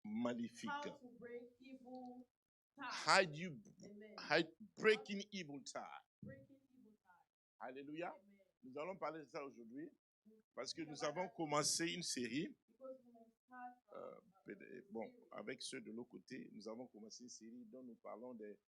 maléfique. How to break evil ties. How you Amen. breaking evil tie. Breaking evil ties. Alléluia. Amen. Nous allons parler de ça aujourd'hui parce que Speak nous about avons that commencé une série. because we will start Bon, series. avec ceux de l'autre côté, nous avons commencé une série dont nous parlons des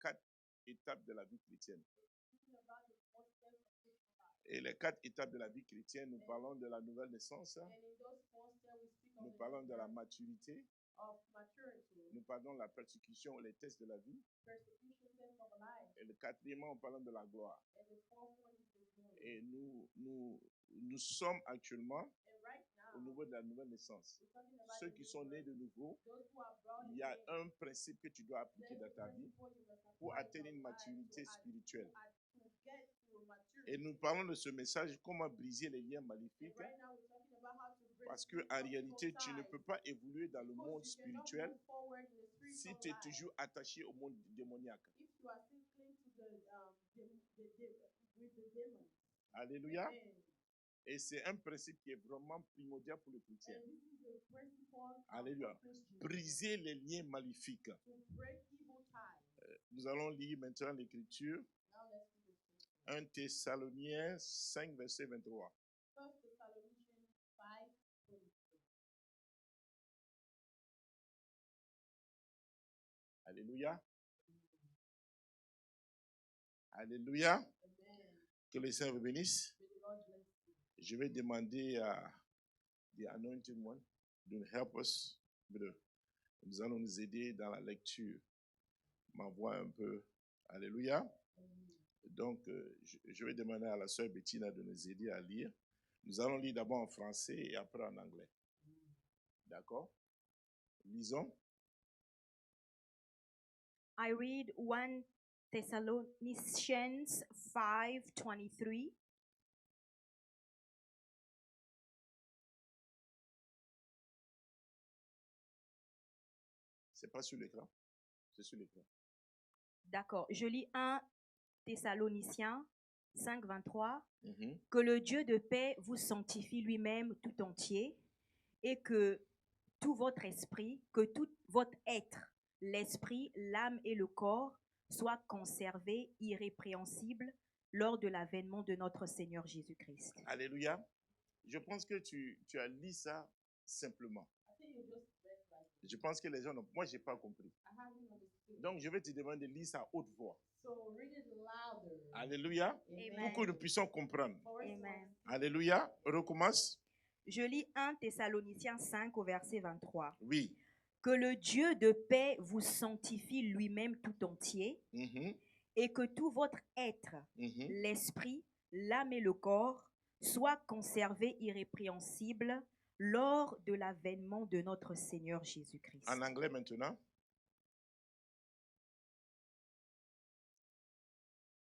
4 étapes de la vie chrétienne. Speaking about the 4 steps of Christian life. Et les 4 étapes de la vie chrétienne, nous parlons de la nouvelle naissance, And in those 4 steps, we speak nous of the parlons de la different maturité, of maturity, nous parlons de la persécution, les tests de la vie. persecution, test of life, Et le quatrièmement, on parle de la gloire. and the 4th one is the glory. Et nous sommes actuellement And right au now, niveau de la nouvelle naissance. we're talking about Ceux the qui sont nés de nouveau, those who are brought il y a again. un principe que tu dois appliquer dans ta vie pour atteindre une maturité spirituelle. Et nous parlons de ce message, comment briser les liens maléfiques, parce qu'en réalité, tu ne peux pas évoluer dans le monde spirituel si tu es toujours attaché au monde démoniaque. Alléluia. Et c'est un principe qui est vraiment primordial pour le chrétien. Alléluia. Briser les liens maléfiques. Nous allons lire maintenant l'Écriture. 1 Thessaloniens 5, verset 23. Alléluia. Alléluia. Que le Seigneur vous bénisse. Je vais demander à the Anointed One to help us. Nous allons nous aider dans la lecture. Ma voix un peu. Alléluia. Donc, je vais demander à la sœur Bettina de nous aider à lire. Nous allons lire d'abord en français et après en anglais. D'accord? Lisons. I read 1 Thessalonians 5:23. C'est pas sur l'écran? C'est sur l'écran. D'accord, je lis 1 Thessaloniciens 5:23. Mhm. Que le Dieu de paix vous sanctifie lui-même tout entier et que tout votre esprit, que tout votre être, l'esprit, l'âme et le corps soient conservés irrépréhensibles lors de l'avènement de notre Seigneur Jésus-Christ. Alléluia. Je pense que tu as lu ça simplement. Je pense que les gens n'ont... Moi, je n'ai pas compris. Donc, je vais te demander de lire ça à haute voix. Alléluia. Amen. Pour que nous puissions comprendre. Amen. Alléluia. On recommence. Je lis 1 Thessaloniciens 5 au verset 23. Oui. Que le Dieu de paix vous sanctifie lui-même tout entier Mhm. et que tout votre être, Mhm. l'esprit, l'âme et le corps soient conservés irrépréhensibles lors de l'avènement de notre Seigneur Jésus-Christ. En anglais maintenant.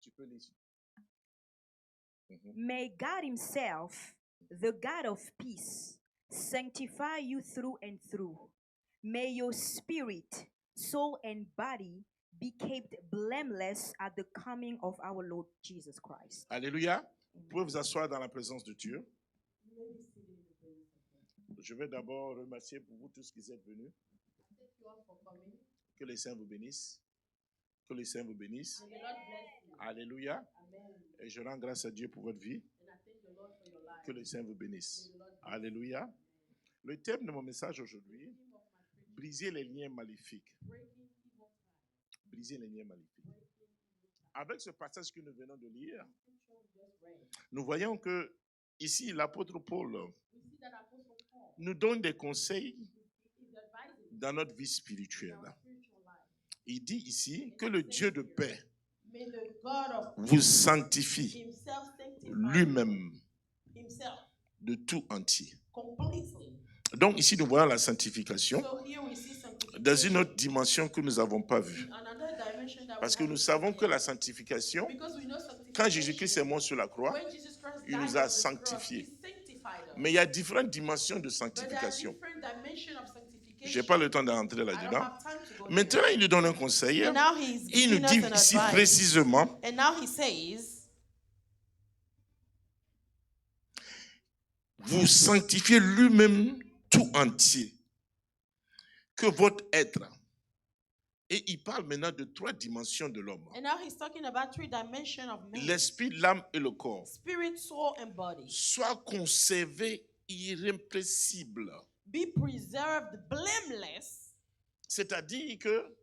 Tu peux lire. Mhm. May God himself, the God of peace, sanctify you through and through. May your spirit, soul, and body be kept blameless at the coming of our Lord Jesus Christ. Alléluia. Vous pouvez vous asseoir dans la présence de Dieu. Je vais d'abord remercier pour vous tous qui êtes venus. Que le Seigneur vous bénisse. Que le Seigneur vous bénisse. Alléluia. Et je rends grâce à Dieu pour votre vie. Que le Seigneur vous bénisse. Alléluia. Le thème de mon message aujourd'hui, briser les liens maléfiques. Briser les liens maléfiques. Avec ce passage que nous venons de lire, nous voyons que ici, l'apôtre Paul nous donne des conseils dans notre vie spirituelle. Il dit ici que le Dieu de paix vous sanctifie lui-même de tout entier. Donc ici, nous voyons la sanctification dans une autre dimension que nous n'avons pas vue. Parce que nous savons que la sanctification, quand Jésus-Christ est mort sur la croix, il nous a sanctifiés. Mais il y a différentes dimensions de sanctification. Je n'ai pas le temps d'entrer là-dedans. Maintenant, il nous donne un conseil. Il nous dit ici précisément vous sanctifiez lui-même tout entier. que votre être, et il parle maintenant de 3 dimensions de l'homme. And now he's talking about 3 dimensions of man. L'esprit, l'âme et le corps. Spirit, soul, and body. Soit conservé irrépressible. Be preserved blameless. C'est-à-dire que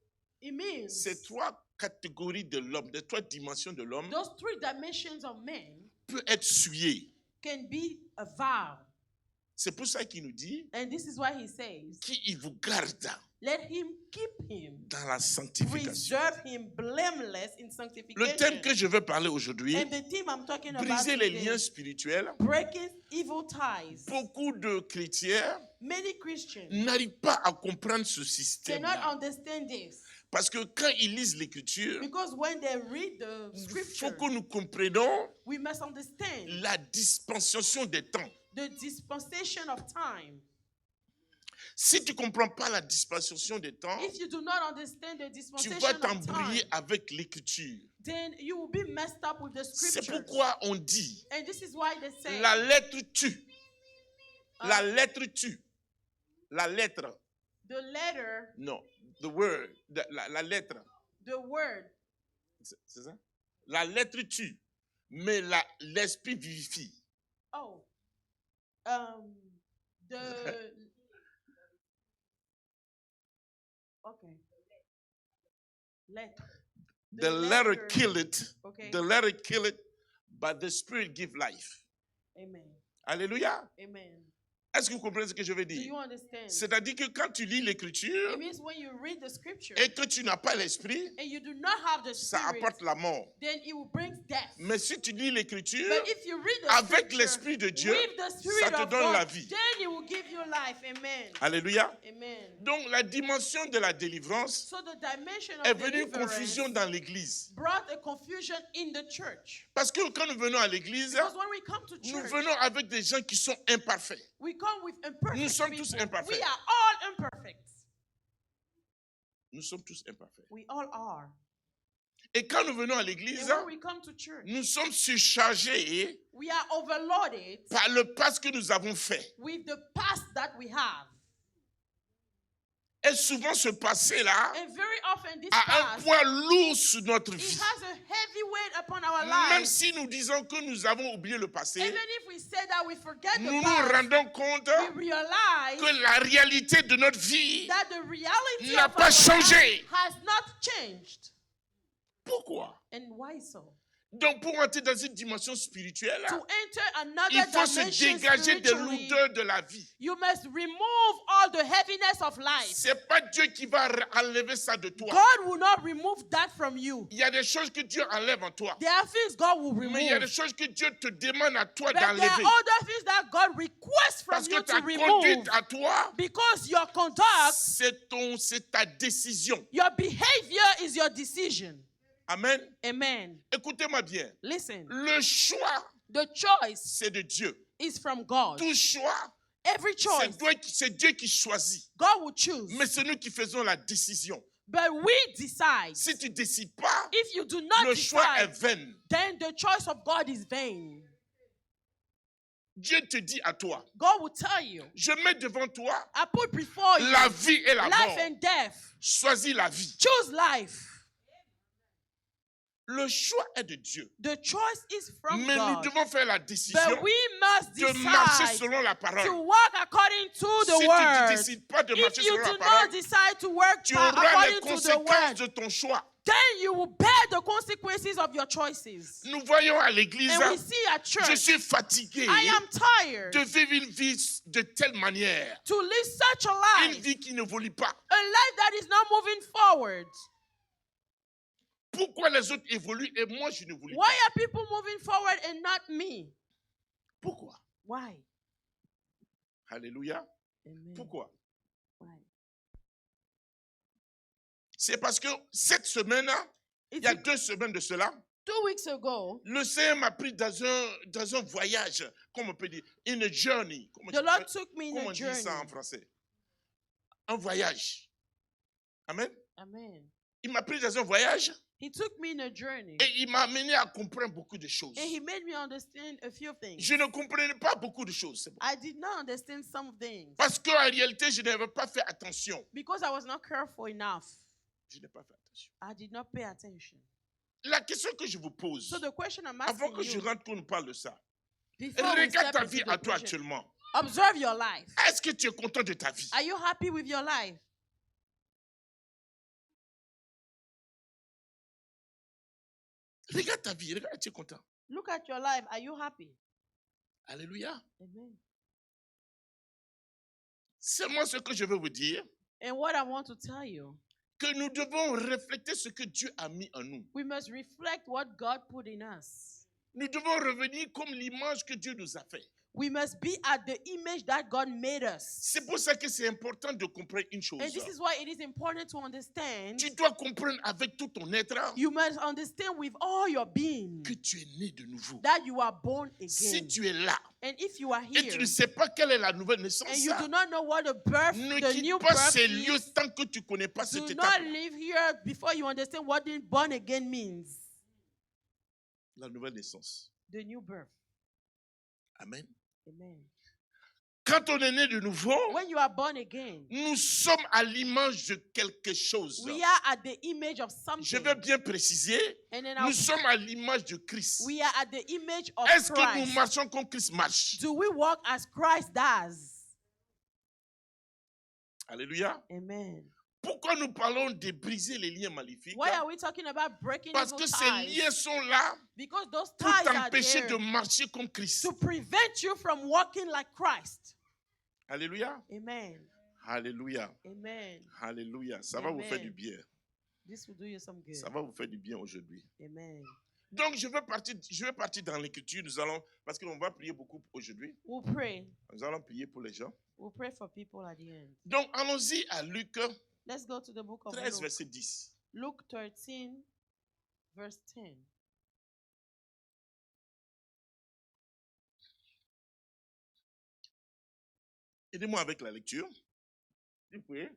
It means ces 3 catégories de l'homme, les 3 dimensions de l'homme, those 3 dimensions of man peut être souillées. can be avowed. C'est pour ça qu'il nous dit And this is why he says, qu'il vous garde let him keep him, dans la sanctification. preserve him blameless in sanctification. Le thème que je veux parler aujourd'hui, And the theme I'm talking about briser les today, liens spirituels. breaking evil ties. Beaucoup de chrétiens Many Christians n'arrivent pas à comprendre ce cannot système-là. understand this Parce que quand ils lisent l'écriture, because when they read the il faut scripture, que nous comprenions we must understand la dispensation des temps. the dispensation of time. Si tu ne comprends pas la dispensation des temps, If you do not understand the tu dispensation vas of t'embrouiller time, avec l'écriture. then you will be messed up with the C'est scriptures. pourquoi on dit And this is why they say la lettre tue. La lettre tue. La lettre. the letter, Non, the word. La lettre. the word, C'est ça? La lettre tue. Mais l'esprit vivifie. oh, the, okay, letter. The letter kill it. Okay. The letter kill it, but the spirit give life. Amen. Alléluia. Amen. Est-ce que vous comprenez ce que je veux Do dire? you understand? C'est-à-dire que quand tu lis l'écriture It means when you read the scripture et que tu n'as pas l'esprit, and you do not have the ça spirit, apporte la mort. then it will bring death. Mais si tu lis l'écriture But if you read the avec scripture l'esprit de Dieu, with the spirit ça te of donne God, la vie. then it will give you life. Amen. Alléluia. Amen. Donc la dimension de la délivrance So the dimension est of venue une deliverance confusion dans l'église. brought a confusion in the church. Parce que quand nous venons à l'église, Because when we come to nous church, venons avec des gens qui sont imparfaits. we come with imperfect Nous sommes tous people. imparfaits. We are all imperfect. Nous sommes tous imparfaits. We all are. Et quand nous venons à And l'église, when we come to church, nous sommes surchargés we are overloaded par le pas que nous avons fait. with the past that we have. Et souvent ce passé-là And very often this a un past, poids lourd sur notre it vie. has a heavy weight upon our Même lives. si nous disons que nous avons oublié le passé, Even if we say that we forget nous the nous past, rendons compte we realize que la réalité de notre vie that the reality n'a of pas our changé. life has not changed. Pourquoi? And why so? Donc pour entrer dans une dimension spirituelle, To enter another il faut se dimension dégager de spiritually, l'odeur de la vie. you must remove all the heaviness of life. C'est pas Dieu qui va enlever ça de toi. God will not remove that from you. Il y a des choses que Dieu enlève en toi. There are things God will Mais il y a des remove. choses que Dieu te demande à toi But there are d'enlever. other things that God requests from Parce que you ta to remove. conduite à toi, Because your conduct, c'est ta décision. your behavior is your decision. Amen. Amen. Écoutez-moi bien. Listen, Le choix, the choice c'est de Dieu. is from God. Tout choix, Every choice, c'est Dieu qui choisit. God will choose. Mais c'est nous qui faisons la décision. But we decide. Si tu ne décides pas, If you do not le choix est decide, vain. then the choice of God is vain. Dieu te dit à toi, God will tell you, je mets devant toi I put before you la vie et la life mort. and death. Choisis la vie. Choose life. Le choix est de Dieu. The choice is from Mais nous God. devons faire la décision But we must de marcher decide selon la to parole. walk according to Si the tu ne word. décides pas de If marcher you selon la do parole, not decide to work tu auras les according to the conséquences word, de ton choix. then you will bear the consequences of your choices. Nous voyons à l'église, And we see at je church, suis fatigué I am tired de vivre une vie de telle manière. to live such a Une life, vie qui n'évolue pas. a life that is not moving forward. Pourquoi les autres évoluent et moi je n'évolue Why pas? are people moving forward and not me? Pourquoi? Why? Alléluia. Amen. Pourquoi? Why? C'est parce que cette semaine, il y a It's 2 semaines de cela, 2 weeks ago, le Seigneur m'a pris dans un voyage, comme on peut dire, in a journey. the Lord took me in Comment a on dit journey. ça en français? Un voyage. Amen. Amen. Il m'a pris dans un voyage He took me in a journey. Et il m'a amené à comprendre beaucoup de choses. And he made me understand a few things. Je ne comprenais pas beaucoup de choses. C'est bon. I did not understand some things. Parce qu'en réalité, je n'avais pas fait attention. Because I was not careful enough. Je n'ai pas fait attention. I did not pay attention. La question que je vous pose, So the question I'm avant asking que je you, rentre, qu'on nous parle de ça, before we regarde step ta into vie the à toi question, actuellement. observe your life. Est-ce que tu es content de ta vie? Are you happy with your life? Regarde ta vie, regarde, tu es content. Look at your life. Are you happy? Alléluia. Amen. C'est moi ce que je veux vous dire, And what I want to tell you, que nous devons refléter ce que Dieu a mis en nous. we must reflect what God put in us. Nous devons revenir comme l'image que Dieu nous a fait. We must be at the image that God made us. C'est pour ça que c'est important de comprendre une chose. And this is why it is important to understand. Tu dois comprendre avec tout ton être You must understand with all your being que tu es né de nouveau. that you are born Si again. tu es là And if you are et tu here ne sais pas quelle est la nouvelle naissance, and you do not know what the birth, ne the quitte new pas birth ces lieux is, tant que tu ne connais pas cette do étape. not live here before you understand what being born again means. La nouvelle naissance. The new birth. Amen. Amen. Quand on est né de nouveau, When you are born again, nous sommes à l'image de quelque chose. we are at the image of Je something. veux bien préciser, And then nous sommes à l'image de Christ. we are at the image of Est-ce que nous Christ. marchons comme Christ marche? Do we walk as Christ does? Alléluia. Amen. Pourquoi nous parlons de briser les liens maléfiques? Why are we talking about breaking Parce evil que ces ties? liens sont là Because those pour ties are t'empêcher there de marcher comme Christ. to prevent you from walking like Christ. Alléluia. Amen. Alléluia. Amen. Alléluia. Ça va vous faire du Amen. bien. This will do you some good. Ça va vous faire du bien aujourd'hui. Amen. Donc, je vais partir dans l'écriture. Nous allons, parce qu'on va prier beaucoup aujourd'hui. We'll pray. Nous allons prier pour les gens. We'll pray for people at the end. Donc, allons-y à Luc Let's go to the book of 13, Luke. verset 10. Luke 13, verse 10. Aidez-moi avec la lecture. S'il vous plaît.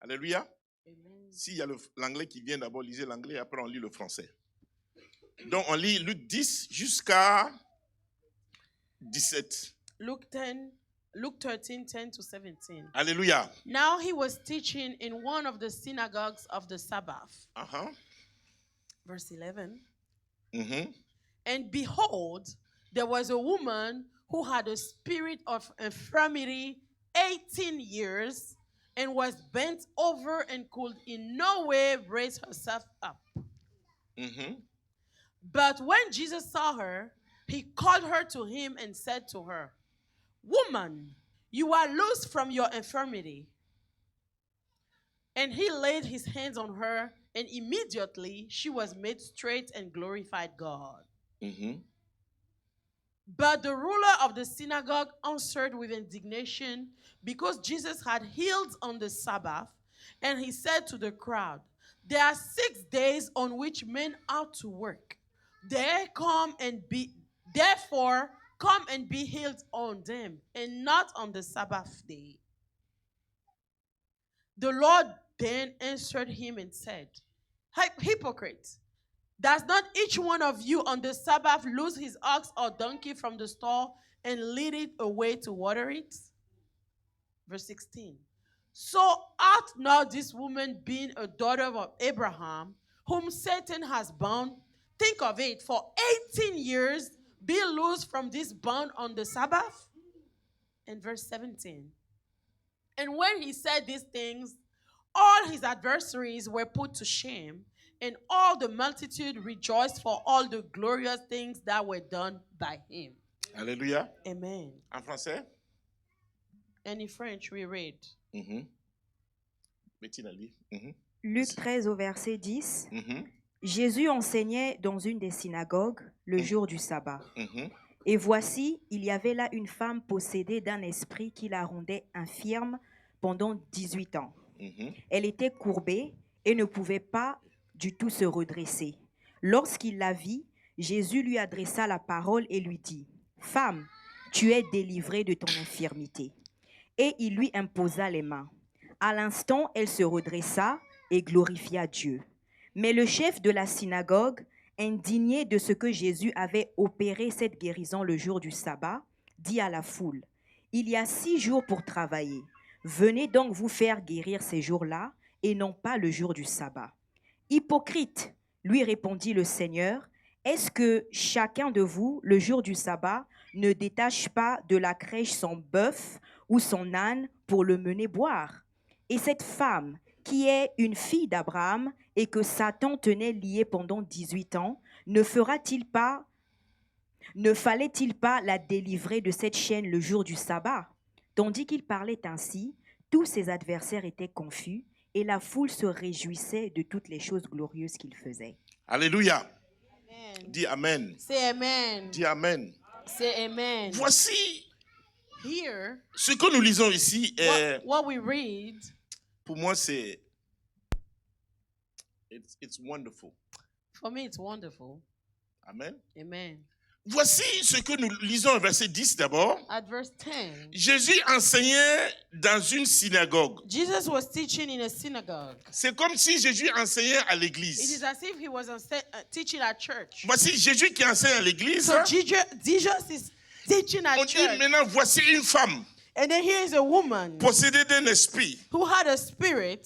Alléluia. Amen. S'il y a l'anglais qui vient, d'abord lisez l'anglais et après on lit le français. Donc on lit Luc 10 jusqu'à 17. Luke 13, 10 to 17. Alléluia. Now he was teaching in one of the synagogues of the Sabbath. Uh-huh. Verse 11. Mhm. And behold, there was a woman who had a spirit of infirmity 18 years and was bent over and could in no way raise herself up. Mhm. But when Jesus saw her, he called her to him and said to her, Woman, you are loosed from your infirmity. And he laid his hands on her, and immediately she was made straight and glorified God. Mhm. But the ruler of the synagogue answered with indignation because Jesus had healed on the Sabbath, and he said to the crowd, There are 6 days on which men ought to work. Therefore, come and be healed on them, and not on the Sabbath day. The Lord then answered him and said, Hypocrite, does not each one of you on the Sabbath loose his ox or donkey from the stall and lead it away to water it? Verse 16. So ought not this woman, being a daughter of Abraham, whom Satan has bound, think of it, for 18 years be loosed from this bond on the Sabbath? And verse 17. And when he said these things, all his adversaries were put to shame, and all the multitude rejoiced for all the glorious things that were done by him. Alléluia. Amen. En français? And in French, we read. Mhm. Bettina lit. Mhm. Luc 13 au verset 10. Mhm. Jésus enseignait dans une des synagogues le jour du sabbat. Mhm. Et voici, il y avait là une femme possédée d'un esprit qui la rendait infirme pendant 18 ans. Mhm. Elle était courbée et ne pouvait pas du tout se redresser. Lorsqu'il la vit, Jésus lui adressa la parole et lui dit, « Femme, tu es délivrée de ton infirmité. » Et il lui imposa les mains. À l'instant, elle se redressa et glorifia Dieu. Mais le chef de la synagogue, indigné de ce que Jésus avait opéré cette guérison le jour du sabbat, dit à la foule, « Il y a 6 jours pour travailler. Venez donc vous faire guérir ces jours-là et non pas le jour du sabbat. » « Hypocrite, lui répondit le Seigneur, est-ce que chacun de vous, le jour du sabbat, ne détache pas de la crèche son bœuf ou son âne pour le mener boire? Et cette femme, qui est une fille d'Abraham et que Satan tenait liée pendant 18 ans, ne fallait-il pas la délivrer de cette chaîne le jour du sabbat? Tandis qu'il parlait ainsi, tous ses adversaires étaient confus et la foule se réjouissait de toutes les choses glorieuses qu'il faisait. Alléluia. Amen. Dis Amen. Say amen. Dis Amen. Say amen. Voici Here, ce que nous lisons ici. what we read, Pour moi, c'est it's wonderful. for me, it's wonderful. Amen. Amen. Voici ce que nous lisons au verset 10 d'abord. At verse 10, Jésus enseignait dans une synagogue. Jesus was teaching in a synagogue. C'est comme si Jésus enseignait à It is l'église. as if he was teaching at church. Voici Jésus qui enseigne à l'église. So Jesus is teaching On at dit church. maintenant, voici une femme And then here is a woman possédée d'un esprit who had a spirit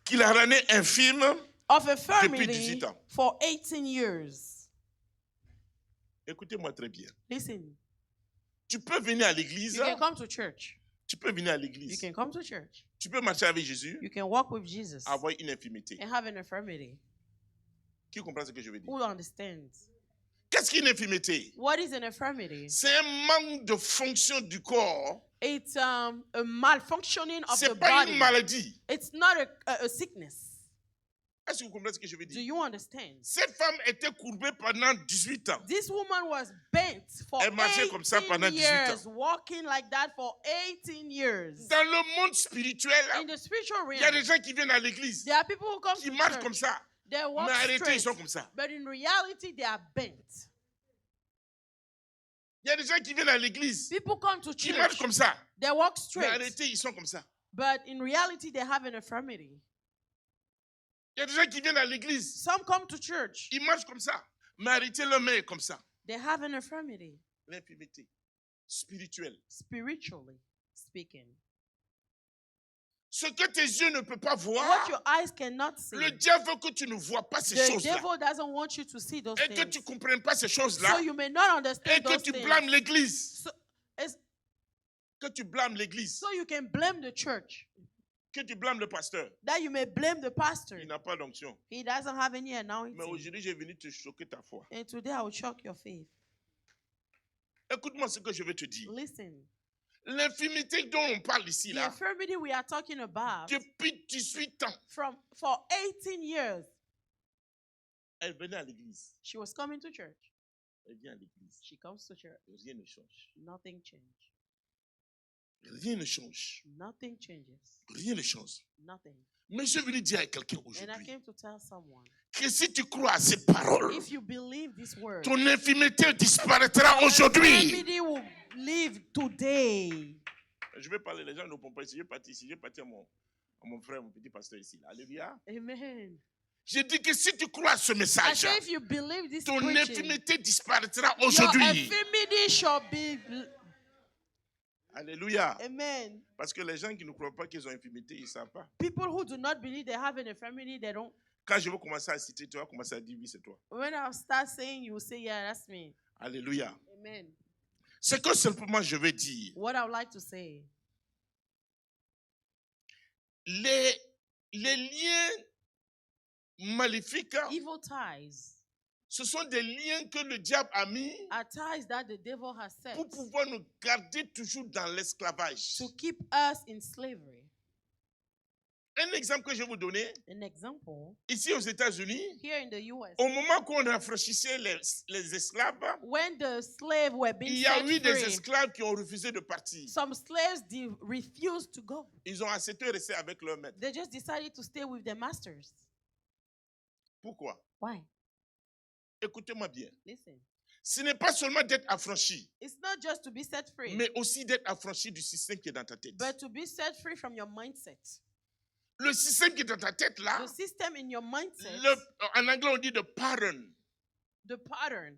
qui la rendait infime. of Depuis infirmity 18 ans. for 18 years. Écoutez-moi très bien. Listen, Tu peux venir à l'église. you can come to church. Tu peux venir à You l'église. can come to church. Tu peux marcher avec Jésus. You can walk with Jesus Avoir une infirmité. and have an infirmity. Qui comprend ce que je veux dire? Who understands? Qu'est-ce qu'une infirmité? What is an infirmity? C'est un manque de fonction du corps. It's a malfunctioning of the C'est pas body. une maladie. It's not a sickness. Est-ce que vous comprenez ce que je veux Do dire? you understand? Cette femme était courbée pendant 18 ans. This woman was bent for Elle marchait comme ça pendant 18 18 years, walking like that for 18 years. Dans le monde spirituel, In the spiritual il y a des realm, gens qui viennent à l'église, there are people who come qui to marchent comme church, ça. they walk Mais arrêtez, ils straight, sont comme ça. but in reality, they are bent. Il y a des gens qui viennent à l'église, People come to qui marchent church, comme ça. they walk Mais straight, arrêtez, ils sont comme ça. but in reality, they have an infirmity. Il y a des gens qui viennent à l'église, Some come to church, ils marchent comme ça. Mais arrêtez, leur main est comme ça. they have an infirmity, L'infirmité spirituelle. spiritually speaking. Ce que tes yeux ne peuvent pas What voir, your eyes cannot see, le diable veut que tu ne vois pas ces the choses-là. devil doesn't want you to see those Et que tu things. ne comprennes pas ces So choses-là. you may not Et understand que those tu things. blâmes l'église. So, it's- Que tu blâmes l'église. so you can blame the church. Que tu blâmes le pasteur. That you may blame the pastor. Il n'a pas d'onction. He doesn't have any Mais anointing. aujourd'hui, j'ai venu te choquer ta foi. And today I will shock your faith. Écoute-moi ce que je vais te dire. Listen, L'infirmité dont on parle ici, the là, infirmity we are talking about depuis 18 ans, for 18 years, elle venait à l'église. she was coming to church. Elle vient à l'église. She comes to church. Rien ne change. Nothing changes. Rien ne change. Nothing changes. Rien ne change. Nothing. Mais je suis venu dire à quelqu'un And I aujourd'hui came to tell someone, que si tu crois à ces paroles, if you believe this word, ton infirmité disparaîtra aujourd'hui. infirmity will leave today. Je vais parler, les gens ne comprennent pas ici. Je vais partir ici. Je vais partir à mon frère, mon petit pasteur ici. Alléluia. Amen. Je dis que si tu crois à ce I message, say if you believe this ton preaching, infirmité disparaîtra your aujourd'hui. infirmity shall be. Alléluia. Amen. Parce que les gens qui ne croient pas qu'ils ont infirmité, ils ne savent pas. People who do not believe they have an infirmity, they don't. Quand je vais commencer à citer, tu vas commencer à dire oui, c'est toi. When I start saying, you will say, yeah, that's me. Alléluia. Amen. Ce que simplement je veux dire, What I would like to say, les liens maléfiques, evil ties ce sont des liens que le diable a mis are ties that the devil has set pour pouvoir nous garder toujours dans l'esclavage. to keep us in slavery. Un exemple que je vais vous donner, An example, ici aux États-Unis, here in the US, au moment qu'on rafraîchissait les esclaves, when the slaves were being il y a set eu des free, esclaves qui ont refusé de partir. some slaves refused to go. Ils ont accepté de rester avec leur maître. They just decided to stay with their masters. Pourquoi? Why? Écoutez-moi bien. Listen, Ce n'est pas seulement d'être affranchi, it's not just to be set free, mais aussi d'être affranchi du système qui est dans ta tête. but to be set free from your mindset. le système qui est dans ta tête là, The system in your mindset, en anglais on dit the pattern. the pattern.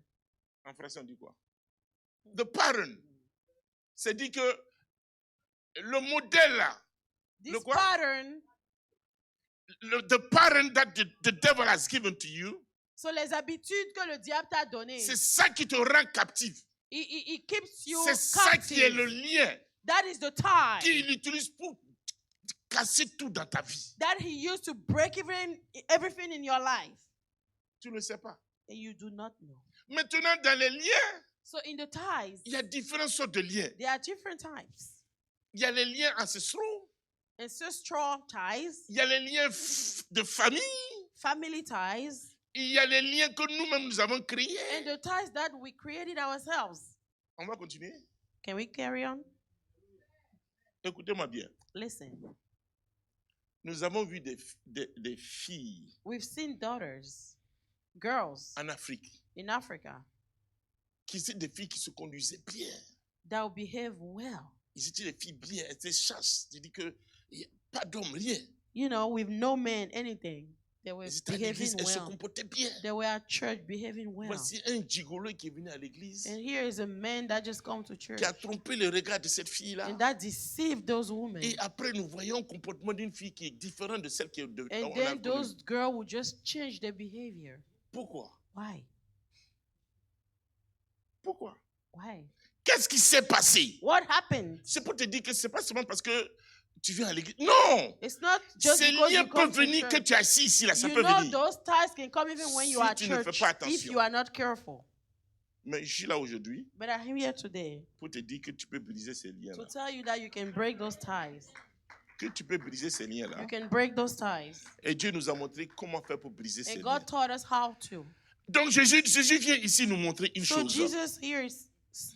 En français on dit quoi? The pattern. C'est-à-dire que le modèle là, This Le quoi? pattern, the pattern that the devil has given to you, so les habitudes que le diable t'a données, c'est ça qui te rend captif. it keeps you C'est ça qui est le captive. lien That is the tie qu'il utilise pour casser tout dans ta vie. that he used to break everything in your life. Tu ne le sais pas. And you do not know. Maintenant, dans les liens, So in the ties, il y a différentes sortes de liens. there are different types. Il y a les liens ancestraux, Ancestral ties, il y a les liens de famille, family ties, il y a les liens que nous-mêmes nous avons créés. and the ties that we created ourselves. On va continuer. Can we carry on? Écoutez-moi bien. Listen, Nous avons vu des filles we've seen daughters, girls en Afrique in Africa qui étaient des filles qui se conduisaient bien. that will behave well. Ils étaient des filles bien, elles étaient chasses. C'est-à-dire qu'il n'y a pas d'homme, rien. You know, with no man, anything. They were Elles étaient à l'église, behaving elles se well. comportaient bien. They were at church behaving well. Voici un gigolo qui est venu à l'église, And here is a man that just come to church qui a trompé le regard de cette fille-là. and that deceived those women. Et après, nous voyons un comportement d'une fille qui est différent de celle qui est de And on a then connue. those girls would just change their behavior. Pourquoi? Why? Pourquoi? Why? Qu'est-ce qui s'est passé? What happened? C'est pour te dire que c'est pas seulement parce que tu viens à l'église. Non! It's not just Ces because liens you come peuvent to venir que church. tu es assis ici, là, ça You peut know venir. those ties can come even when you Si are at tu ne fais church pas if attention. you are not careful. Mais je suis là aujourd'hui But I'm here today pour te dire que tu peux briser ces to liens-là. tell you that you can break those ties. Que tu peux briser ces liens-là. You can break those ties. Et Dieu nous a montré comment faire pour briser ces And liens. God taught us how to. Donc Jésus vient ici nous montrer une So chose. Jesus here is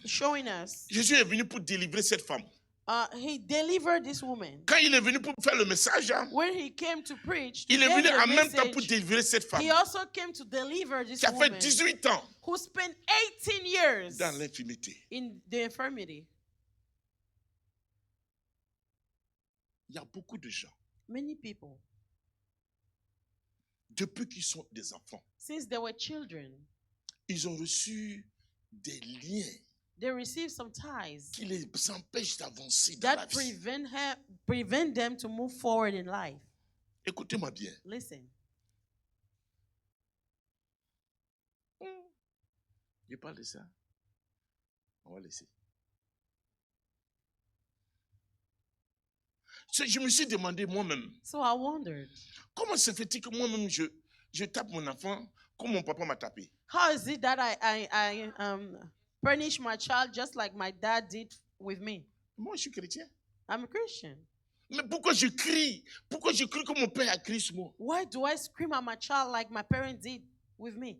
showing us. Jésus est venu pour délivrer cette femme. He delivered this woman. Quand il est venu pour faire le message, hein, When he came to preach, to il est give venu the en même temps pour message, délivrer cette femme he also came to deliver this qui a fait woman 18 ans who spent 18 years dans l'infimité. in the infirmity. Il y a beaucoup de gens, Many people, depuis qu'ils sont des enfants, since they were children, ils ont reçu des liens they received some ties qui les empêchent d'avancer dans la that vie. prevent them to move forward in life. Écoutez-moi bien. Listen, Je parle de ça. On va laisser. Je me suis demandé moi-même, so I wondered, comment se fait-il que moi-même je tape mon enfant comme mon papa m'a tapé? how is it that I punish my child just like my dad did with me? Moi, je suis chrétien. I'm a Christian. Mais pourquoi je crie? Pourquoi je crie comme mon père a crié sur moi? Why do I scream at my child like my parents did with me?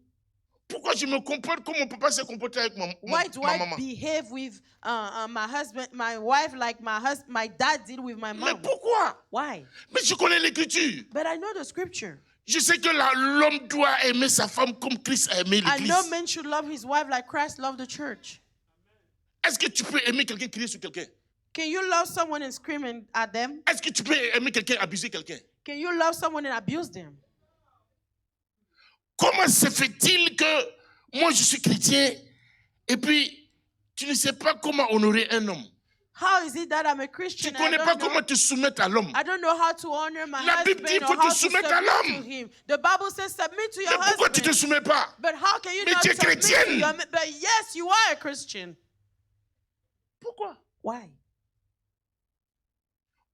Pourquoi je me comporte comme mon papa s'est comporté avec Why do ma I maman? behave with my husband, my wife, like my dad did with my Mais mom? pourquoi? Why? Mais je connais l'écriture. But I know the scripture. Je sais que l'homme doit aimer sa femme comme Christ a aimé I l'église. know men should love his wife like Christ loved the church. Est-ce que tu peux aimer quelqu'un crier sur quelqu'un? Can you love someone and scream at them? Est-ce que tu peux aimer quelqu'un abuser quelqu'un? Can you love someone and abuse them? Comment se fait-il que moi je suis chrétien et puis tu ne sais pas comment honorer un homme? How is it that I'm a Tu Christian? ne and connais pas comment te soumettre à l'homme. I don't know how to honor my La Bible husband dit, or faut te how to soumettre submit à l'homme. to him. The Bible says submit to Mais your pourquoi tu ne te husband. soumets pas? But how can you Mais not tu es submit to chrétienne. your But yes, you are a Christian. Pourquoi? Why?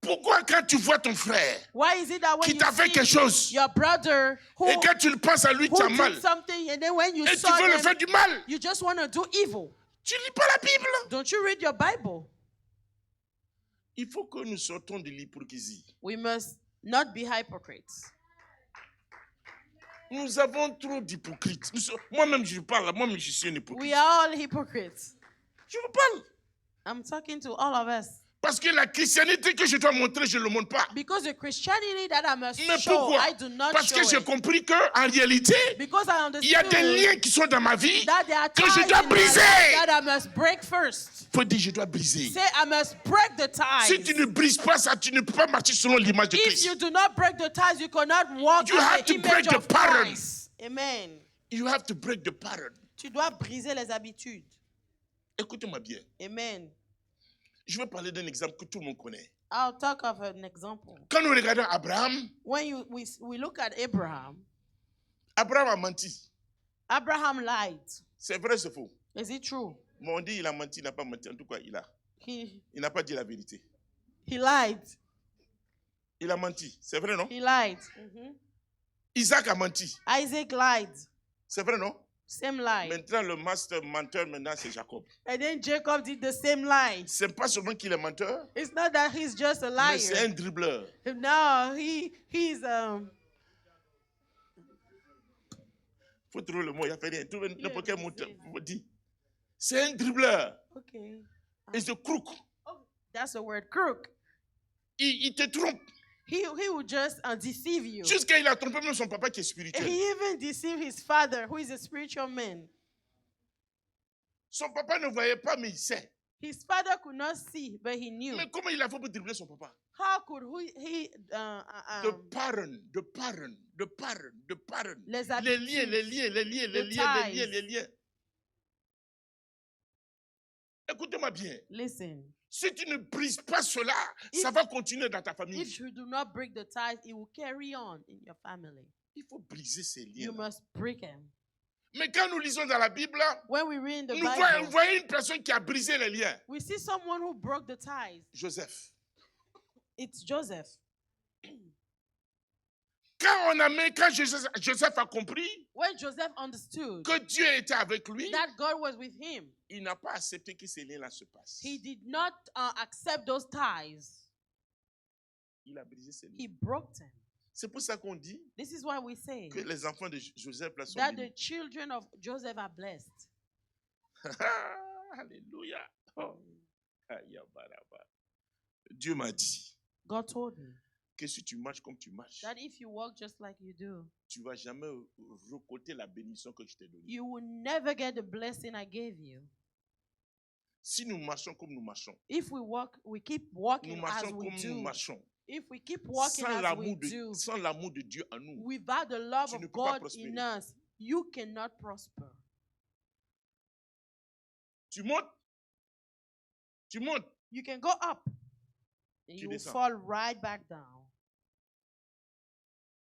Pourquoi quand tu vois ton frère Why is it that when qui you t'a fait quelque see chose your brother who, et quand tu le penses à lui, tu as who mal did something and then when you et tu saw veux le them, faire du mal, you just want to do evil? tu lis pas la Bible. Don't you read your Bible? Il faut que nous sortons de l'hypocrisie. We must not be hypocrites. Nous avons trop d'hypocrites. Moi-même, je parle, moi-même, je suis un hypocrite. We are all hypocrites. Je vous parle. I'm talking to all of us. Parce que la christianité que je dois montrer, je ne le montre pas. Because the Christianity that I must Mais show, pourquoi? I do not Parce show que j'ai it. compris qu'en réalité, Because I il y a des understood liens qui sont dans ma vie that there are que ties je dois in my life briser. that I must break first. Faut dire, je dois briser. Say, I must break the Si tu ne ties. brises pas ça, tu ne peux pas marcher selon l'image de If Christ. you do not break the ties, you cannot walk You in have the to break image the of pattern. Christ. Amen. You have to break the pattern. Tu dois briser les habitudes. Écoutez-moi bien. Amen. Je vais parler d'un exemple que tout le monde connaît. I'll talk of an example. Quand nous regardons Abraham, When we look at Abraham, Abraham a menti. Abraham lied. C'est vrai, c'est faux. Is it true? Mais on dit il a menti, il n'a pas menti. En tout cas, il He n'a pas dit la vérité. lied. Il a menti. C'est vrai, non? He lied. Mhm. Isaac a menti. Isaac lied. C'est vrai, non? Same lie. Maintenant, le master menteur, maintenant, c'est Jacob. And then Jacob did the same lie. C'est pas seulement qu'il est menteur, It's not that he's just a mais c'est un liar. dribbleur. No, he's Faut trouver le mot, il a fait rien. Trouver n'importe quel mot dit. C'est un dribbleur. okay. Et c'est crook. Oh, that's a word, crook. Il te trompe. He will just deceive you. Jusqu'à il a trompé même son papa qui est spirituel. He even deceived his father, who is a spiritual man. Son papa ne voyait pas, mais il sait. His father could not see, but he knew. Mais comment il a fait pour dribbler son papa? How could he The pattern. les Les liens, les liens, les liens, les The liens, les ties. liens, les liens. Écoutez-moi bien. Listen, Si tu ne brises pas cela, If- ça va continuer dans ta famille. if you do not break the ties, it will carry on in your family. Il faut briser ces You liens. must break them. Mais quand nous lisons dans la Bible, When we read in the nous voyons Bible, une personne qui a brisé les liens. we see someone who broke the ties. Joseph. It's Joseph. Quand Joseph a compris When Joseph understood que Dieu était avec lui, that God was with him, il n'a pas accepté que ces liens-là se passent. he did not accept those ties. Il a brisé ces liens. He broke them. C'est pour ça qu'on dit This is why we say que les enfants de Joseph là sont that bénis. the children of Joseph are blessed. Alléluia. Oh. Aïe, baraba. Dieu m'a dit God told me que si tu marches comme tu marches, that if you walk just like you do, tu ne vas jamais recoter la bénédiction que je t'ai donnée. you will never get the blessing I gave you. Si nous marchons comme nous marchons, If we keep nous walking as marchons we comme nous do. marchons, If we keep walking sans l'amour de Dieu en nous, without the love tu ne of peux pas God prospérer. in us, you cannot prosper. tu montes, You can go up, and Tu you will descends. fall right back down.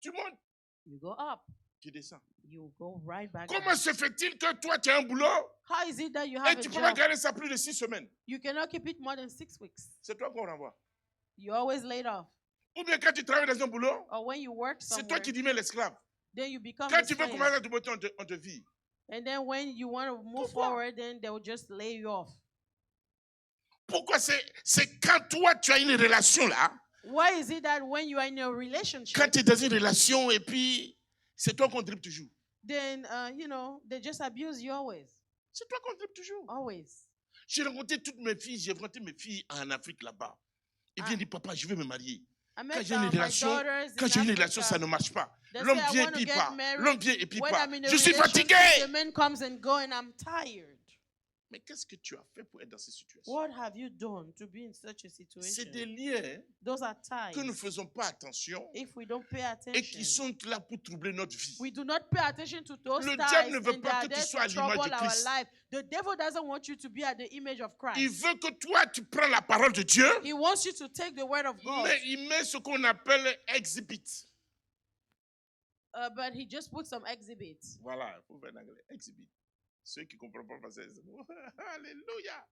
tu montes, You go up, tu descends. you will go right back Comment down. se fait-il que toi tu as un boulot How is it that you et have a tu peux pas job? garder ça plus de 6 semaines? You cannot keep it more than 6 weeks. C'est toi qu'on renvoie. You're always laid off. Ou bien quand tu travailles dans un boulot, Or when you work c'est toi somewhere, qui deviens l'esclave. then you become Quand a tu veux slave. commencer à te monter, on te vire. And then when you want to move Pourquoi? forward, then they will just lay you off. Pourquoi c'est quand toi tu as une relation là, Why is it that when you are in a relationship, quand tu es dans une relation et puis c'est toi qu'on dribble toujours. then they just abuse you always. C'est toi qu'on dribble toujours. Always. J'ai rencontré toutes mes filles, j'ai rencontré mes filles en Afrique là-bas. Ils viennent dire, papa, je veux me marier. I Quand met j'ai une my relation, daughters quand in j'ai une relation, Africa. ça ne marche pas. They L'homme say, I vient want et to puis get pas. married. L'homme vient et puis When pas. I'm in a Je suis relationship, fatigué. the man comes and goes and I'm tired. Mais qu'est-ce que tu as fait pour être dans ces situations? What have you done to be in such a C'est situation? des liens Those are ties. que nous ne faisons pas attention If we don't pay et qui attention, sont là pour troubler notre vie. we do not pay attention to those Le ties, diable ne veut and pas they que are tu there sois à to l'image trouble de our Christ. life. The devil doesn't want you to be at the image of Christ. Il veut que toi, tu prends la parole de Dieu, He wants you to take the word of God, mais il met ce qu'on appelle exhibit. but he just puts some exhibits. Voilà, il faut faire en anglais. Exhibit. Ceux qui ne comprennent pas français, c'est bon. Alléluia.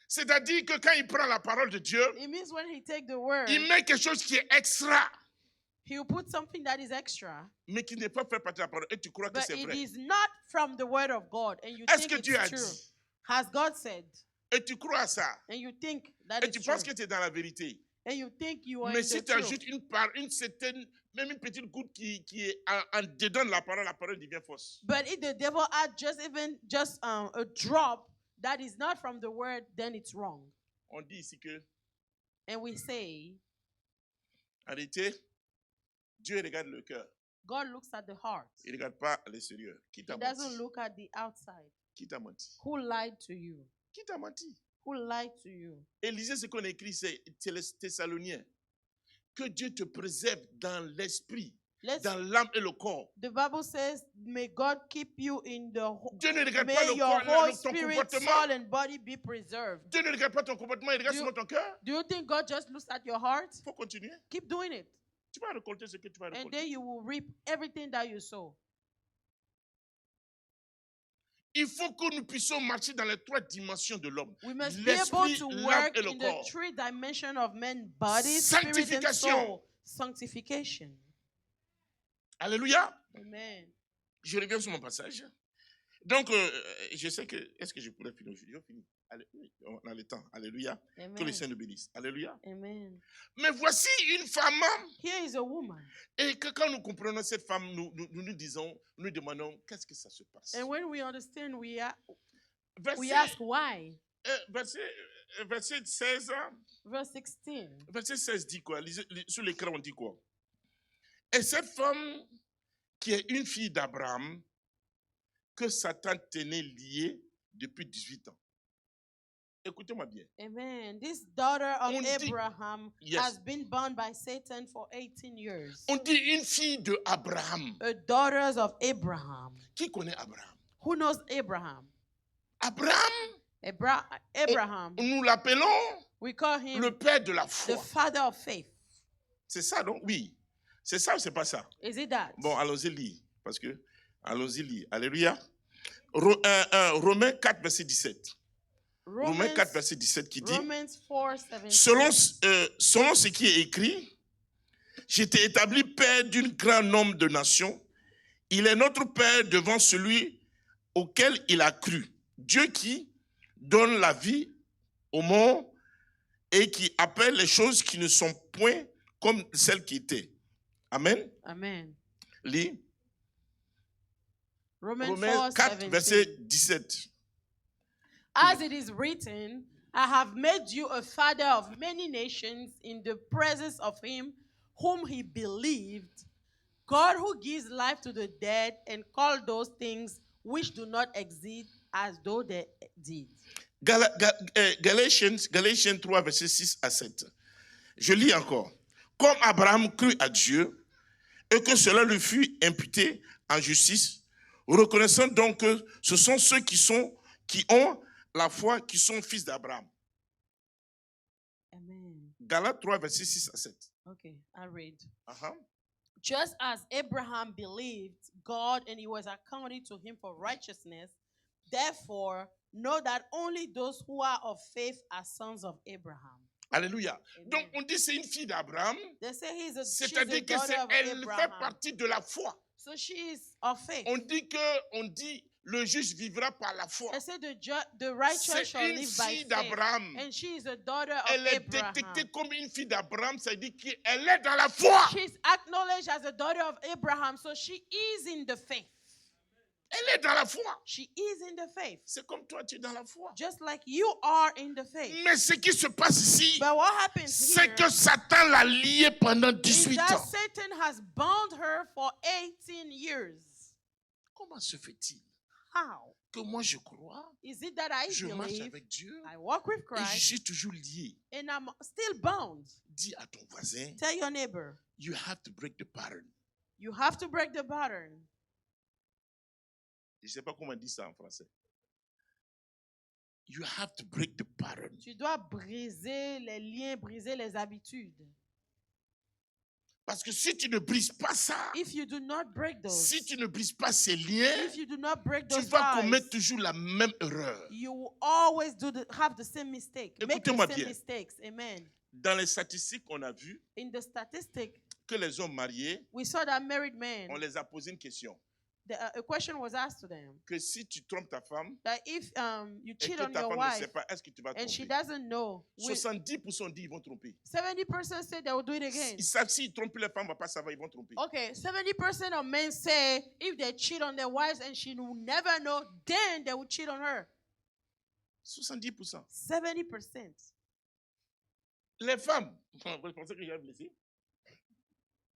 C'est-à-dire que quand il prend la parole de Dieu, It means when he take the word, il met quelque chose qui est extra, he will put something that is extra, mais qui n'est pas fait partie de la parole. Et tu crois que but c'est it vrai. is not from the word of God, and you Est-ce think que Dieu a it's true. dit? Has God said? Et tu crois à ça. And you think that Et is tu true. penses que tu es dans la vérité. And you think you are Mais in si the tu truth. ajoutes une certaine, même une petite goutte qui est en dedans de la parole devient fausse. But if the devil adds just a drop that is not from the word, then it's wrong. On dit ici que And we say, En réalité, Dieu regarde le cœur. God looks at the heart. Il ne regarde pas l'extérieur. Qui He t'a doesn't menti? look at the outside. Qui t'a menti? Who lied to you? Qui t'a menti? Who lied to you? Et lisez ce qu'on écrit, c'est les Thessaloniens. Que Dieu te préserve dans l'esprit, dans l'âme et le corps. The Bible says, may God keep you in the Dieu ne regarde pas may le your corps, whole ton spirit, comportement. soul, and body be preserved. Dieu ne regarde pas ton comportement, il regarde seulement ton cœur. Do you think God just looks at your heart? Il faut continuer. Keep doing it. Tu vas récolter ce que tu vas And récolter. then you will reap everything that you sow. Il faut que nous puissions marcher dans les trois dimensions de l'homme. We must be able L'esprit, to l'âme work et le in the corps. three dimensions of man, body, spirit, and Sanctification. soul. Sanctification. Alléluia. Amen. Je reviens sur mon passage. Donc, je sais que... Est-ce que je pourrais finir aujourd'hui? Je finis. Allez, oui, on a le temps. Alléluia. Que le Amen. Seigneur nous bénisse. Alléluia. Amen. Mais voici une femme. Here is a woman. Et que quand nous comprenons cette femme, nous disons, nous demandons, qu'est-ce que ça se passe? And when we understand, we Verset, ask why. verset 16. Verse 16. Verset 16 dit quoi? Sur l'écran, on dit quoi? Et cette femme, qui est une fille d'Abraham, que Satan tenait liée depuis 18 ans. Écoutez-moi bien. Amen. This daughter of On dit- Abraham Yes. has been bound by Satan for 18 years. On dit une fille de Abraham. A daughters of Abraham. Qui connaît Abraham? Who knows Abraham? Abraham, Abraham. nous l'appelons We call him le père de la the foi. father of faith. C'est ça, donc? Oui. C'est ça ou c'est pas ça? Is it that? Bon, allons-y lire. Parce que, allons-y lire. Alléluia. Romains 4, verset 17. Romains 4, verset 17 qui dit, Romans 4:17. selon ce qui est écrit, j'étais établi père d'un grand nombre de nations. Il est notre père devant celui auquel il a cru. Dieu qui donne la vie au monde et qui appelle les choses qui ne sont point comme celles qui étaient. Amen. Amen. Lis. Romans Romains 4, 4:17. verset 17. As it is written, I have made you a father of many nations in the presence of him whom he believed, God who gives life to the dead and call those things which do not exist as though they did. Galatians 3, verset 6 à 7. Je lis encore. Comme Abraham crut à Dieu et que cela lui fut imputé en justice, reconnaissant donc que ce sont ceux qui ont la foi qui sont fils d'Abraham. Amen. Galates 3, verset 6 à 7. Okay, I read. Uh-huh. Just as Abraham believed God and it was accounted to him for righteousness, therefore know that only those who are of faith are sons of Abraham. Alléluia. Amen. Donc on dit c'est une fille d'Abraham, They say she's a c'est-à-dire que daughter of elle fait Abraham. partie de la foi. So she is of faith. On dit le juste vivra par la foi. They say the righteous C'est shall une live by fille faith. d'Abraham. And she is a daughter of Elle est Abraham. détectée comme une fille d'Abraham, ça dit qu'elle est dans la foi. She's acknowledged as a daughter of Abraham, so she is in the faith. Elle est dans la foi. She is in the faith. C'est comme toi, tu es dans la foi. Just like you are in the faith. Mais ce qui se passe ici, But what happens c'est here que Satan l'a liée pendant is 18 that ans. Satan has bound her for 18 years. Comment se fait-il How? que moi je crois, Is it that I je marche believe, avec Dieu I walk with et je Christ, suis toujours lié? and I'm still bound? Dis à ton voisin, Tell your neighbor, you have to break the pattern. you have to break the pattern. Je ne sais pas comment on dit ça en français. You have to break the pattern. Tu dois briser les liens, briser les habitudes. Parce que si tu ne brises pas ça, If you do not break those, si tu ne brises pas ces liens, if you do not break tu those vas ties, commettre toujours la même erreur. you will always have the same mistake. Make the Écoutez-moi same bien. mistakes. Amen. Dans les statistiques, on a vu In the statistic, que les hommes mariés, we saw that married men, on les a posé une question. a question was asked to them Que si tu trompes ta femme that if you et cheat que on ta your femme ne sait wife pas, est-ce que tu vas and she tromper? doesn't know, 70% disent ils vont tromper. 70% say they will do it again. Ils savent s'ils trompent les femmes, on va pas savoir, ils vont tromper. Okay, 70% of men say if they cheat on their wives and she will never know, then they will cheat on her. 70%. 70%. Les femmes, vous pensez que j'ai blessé?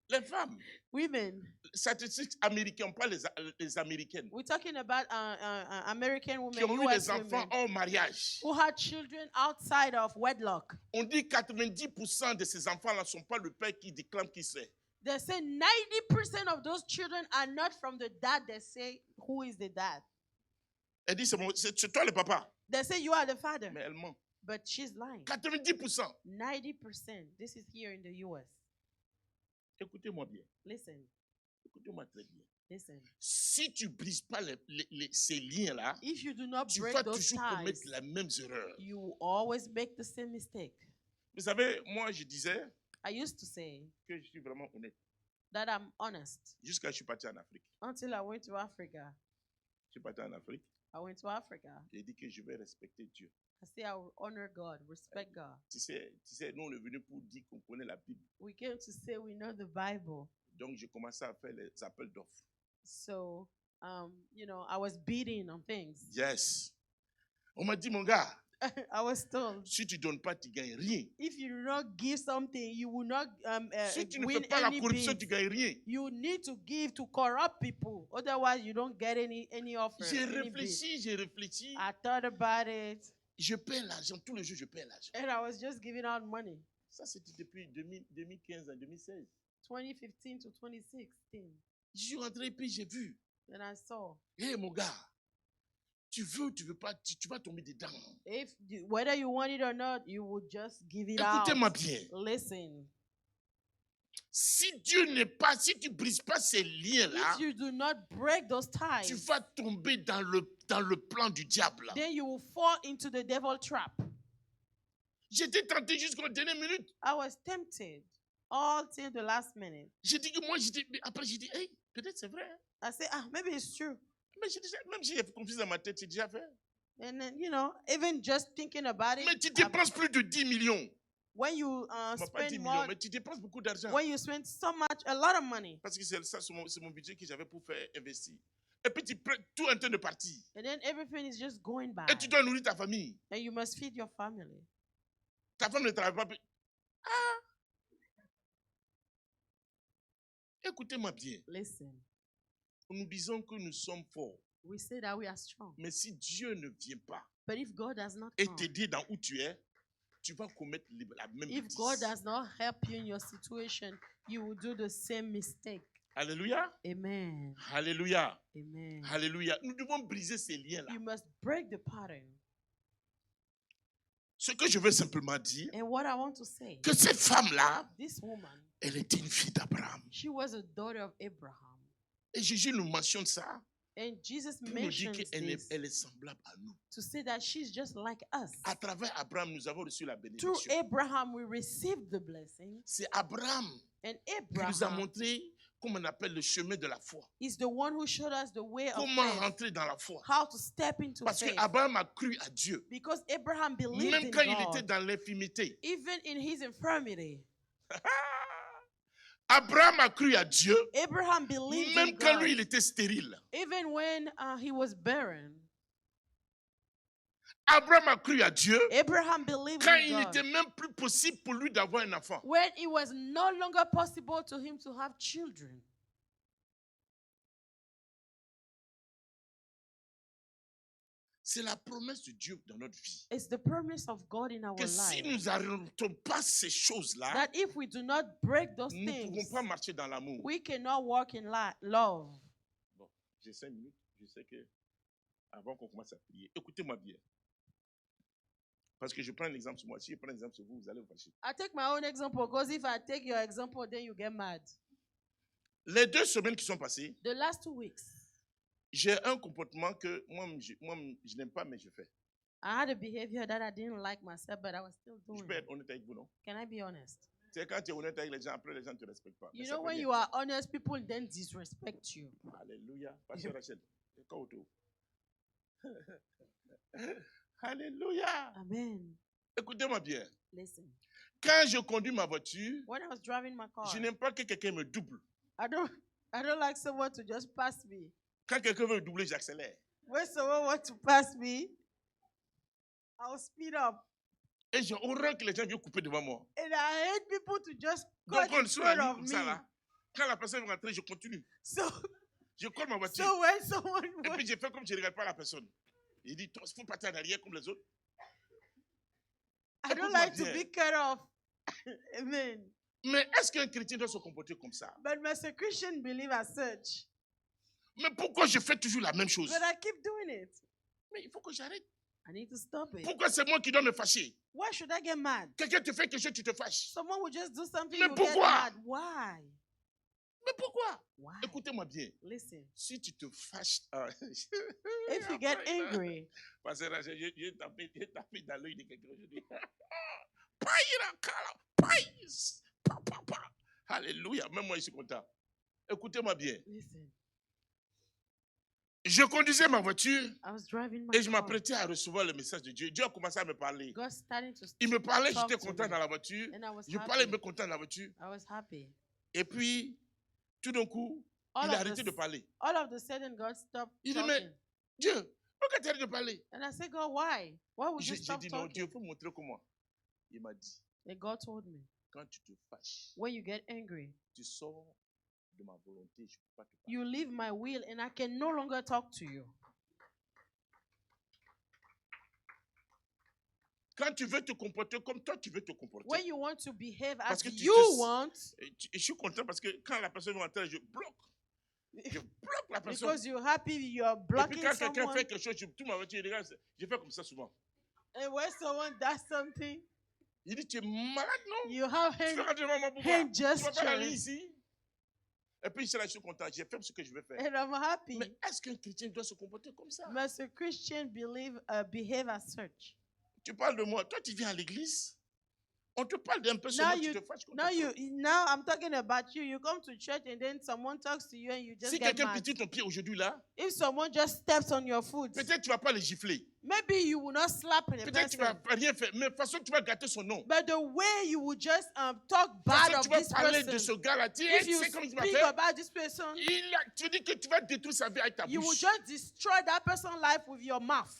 Les femmes, Women. statistiques américaines, pas les américaines, We're talking about American qui women, ont eu US des enfants women, hors mariage. who had children outside of wedlock. On dit 90% de ces enfants-là ne sont pas le père qui déclame qui c'est. They say 90% of those children are not from the dad. They say, who is the dad? Elle dit, c'est toi le papa. They say, you are the father. Mais elle ment. But she's lying. 90%. 90%. This is here in the US. Écoutez-moi bien. Listen, Écoutez-moi très bien. listen. Si tu ne brises pas ces liens-là, If you do not tu break vas those toujours ties, commettre les mêmes erreurs. you will always make the same mistake. Vous savez, moi, je disais I used to say que je suis vraiment honnête. that I'm honest. Jusqu'à ce que je suis parti en Afrique. Until I went to Africa. Je suis parti en Afrique. I went to Africa. J'ai dit que je vais respecter Dieu. I say I will honor God, respect God. Tu sais, nous, on est venu pour dire qu'on connaît la Bible. We came to say we know the Bible. Donc, j'ai commencé à faire les appels d'offres. So, I was beating on things. Yes. On m'a dit, mon gars, I was told, si tu ne donnes pas, tu ne gagnes rien. if you do not give something, you will not Si tu ne win fais pas la any corruption, bid. tu ne gagnes rien. You need to give to corrupt people. Otherwise, you don't get any offer. J'ai any bid. réfléchi. I thought about it, Je paie l'argent. Tous les jours, je paie l'argent. and I was just giving out money. Ça, c'était depuis 2015 à 2016. 2015 to 2016. Je suis rentré et puis j'ai vu. And I saw, Hé, mon gars, tu veux pas, tu vas tomber dedans. whether you want it or not, you will just give it Écoutez-moi out. bien. Listen, Si tu brises pas ces liens-là, if you do not break those ties, tu vas tomber dans le plan du diable. then you will fall into the devil trap. J'étais tenté jusqu'aux dernières minutes. I was tempted all till the last minute. J'ai dit que après j'ai dit, hey, peut-être c'est vrai. I said, maybe it's true. Mais même si j'ai confiance dans ma tête, j'ai déjà fait. And then, even just thinking about it, Mais tu dépenses plus de 10 millions. when you Pas 10 spend millions, more, mais tu dépenses beaucoup d'argent. when you spend a lot of money, Parce que c'est mon budget que j'avais pour faire investir. Et puis tu prends tout en train de partir. and then everything is just going by, Et tu dois nourrir ta famille. and you must feed your family. Ta femme ne travaille pas. Ah! Écoutez-moi bien. Listen, Nous disons que nous sommes forts. we say that we are strong, Mais si Dieu ne vient pas but if God does not et come, t'aider dans où tu es, tu vas commettre la même if bêtise. God does not help you in your situation, you will do the same mistake. Alléluia. Amen. Alléluia. Amen. Alléluia. Nous devons briser ces liens-là. You must break the pattern. Ce que je veux simplement dire, And what I want to say, que cette femme-là, this woman, elle était une fille d'Abraham. she was a daughter of Abraham. Et Jésus nous mentionne ça And Jesus pour nous dire mentions qu'elle this est semblable à nous. to say that she's just like us. À travers Abraham, nous avons reçu la Through bénédiction. Abraham, we received the blessing. C'est Abraham And qui nous a Abraham montré comment on appelle le chemin de la foi. is the one who showed us the way of Comment faith, rentrer dans la foi. how to step into Parce que faith. Abraham a cru à Dieu. Because Abraham believed Même in quand il était God, dans l'infimité. even in his infirmity. Abraham a cru à Dieu. Abraham believed in Même quand lui, God, il était stérile. even when he was barren. Abraham a cru à Dieu. Abraham believed Quand in il God. n'était même plus possible pour lui d'avoir un enfant. When it was no longer possible to him to have children. C'est la promesse de Dieu dans notre vie. It's the promise of God in our Que si life nous n'arrêtons pas ces choses-là, that if we do not break those nous ne pouvons things, pas marcher dans l'amour. we cannot walk in love. Bon, j'ai 5 minutes. Je sais que avant qu'on commence à prier, écoutez-moi bien. Parce que je prends un exemple sur moi. Si je prends un exemple sur vous, vous allez vous fâcher. I take my own example because if I take your example, then you get mad. Les 2 semaines qui sont passées, The last 2 weeks, j'ai un comportement que moi, je n'aime pas, mais je fais. I had a behavior that I didn't like myself, but I was still Je doing peux it. être honnête avec vous, non? Can I be honest? C'est quand tu es honnête avec les gens, après les gens ne te respectent pas. Mais You ça know, fait when bien. you are honest, people then disrespect you. Alléluia. Pasteur Rachel, encore autour. Alléluia. Amen. Écoutez-moi bien. Listen, Quand je conduis ma voiture, when I was driving my car, je n'aime pas que quelqu'un me double. I don't like someone to just pass me. Quand quelqu'un veut me doubler, j'accélère. When someone wants to pass me, I'll speed up. Et j'ai horreur que les gens viennent couper devant moi. And I hate people to just Donc, cut quand in je suis la front nuit of comme ça, me. là, quand la personne va rentrer, je continue. So, Je colle ma voiture. so when someone Et puis, je fais comme je ne regarde pas la personne. Il dit, il faut partir en arrière comme les autres. I don't Écoute-moi like to bien. be cut off. Amen. Mais est-ce qu'un chrétien doit se comporter comme ça? But must a Christian believe as such? Mais pourquoi je fais toujours la même chose? But I keep doing it. Mais il faut que j'arrête. I need to stop it. Pourquoi c'est moi qui dois me fâcher? Why should I get mad? Quelqu'un te fait quelque chose, tu te fâches. Someone will just do something, Mais you get pourquoi? mad. Why? Mais pourquoi? Why? Écoutez-moi bien. Listen, Si tu te fâches, if you get angry, parce que là, j'ai tapé dans l'œil de quelqu'un, je dis, Paï. Alléluia. Même moi, je suis content. Écoutez-moi bien. listen, Je conduisais ma voiture I was driving my et je car. m'apprêtais à recevoir le message de Dieu. Dieu a commencé à me parler. God starting to Il me parlait, talk j'étais to content me. dans la voiture. And I was Je parlais, il happy. me content dans la voiture. I was happy. Et puis, tout d'un coup, All il a of, arrêté the, de parler. all of the sudden, God stopped Il dit, talking. mais Dieu, pourquoi tu arrêtes de parler? And I said, God, why? Why would you J'ai stop dit, non, Dieu, il talking? faut montrer comment. Il m'a dit, And God told me, quand tu te fâches, when you get angry, tu sors de ma volonté, je ne peux pas te parler. you leave my will and I can no longer talk to you. Quand tu veux te comporter comme toi, tu veux te comporter. When you want to behave Parce as que tu you te- want, Et je suis content parce que quand la personne va entrer, je bloque. Je bloque la personne. because you're happy, you're Et puis blocking quand quelqu'un someone. fait quelque chose, je tourne ma voiture, je regarde, je fais comme ça souvent. And when someone does something, Il dit, tu es malade, non? you have Tu fais hand, rentrer devant moi pourquoi? hand Tu vas pas la ligne gestures. ici. Et puis je suis content, j'ai fait ce que je vais faire. And I'm happy. Mais est-ce qu'un chrétien doit se comporter comme ça? Must a Christian behave as such? Tu parles de moi, toi tu viens à l'église, on te parle d'un peu Now seulement, tu you- te fâches contre Now I'm talking about you. You come to church and then someone talks to you and you just Si get quelqu'un mad. pique ton pied aujourd'hui là, If someone just steps on your foot, peut-être tu vas pas le gifler. maybe you will not slap the Peut-être tu vas person. rien faire, mais de toute façon tu vas gâter son nom. But the way you will just talk De toute bad façon, of tu vas this parler de person, ce gars-là. Tu if you sais comment il va speak faire? about this person, Tu dis que tu vas détruire sa vie avec ta you will bouche. just destroy that person's life with your mouth.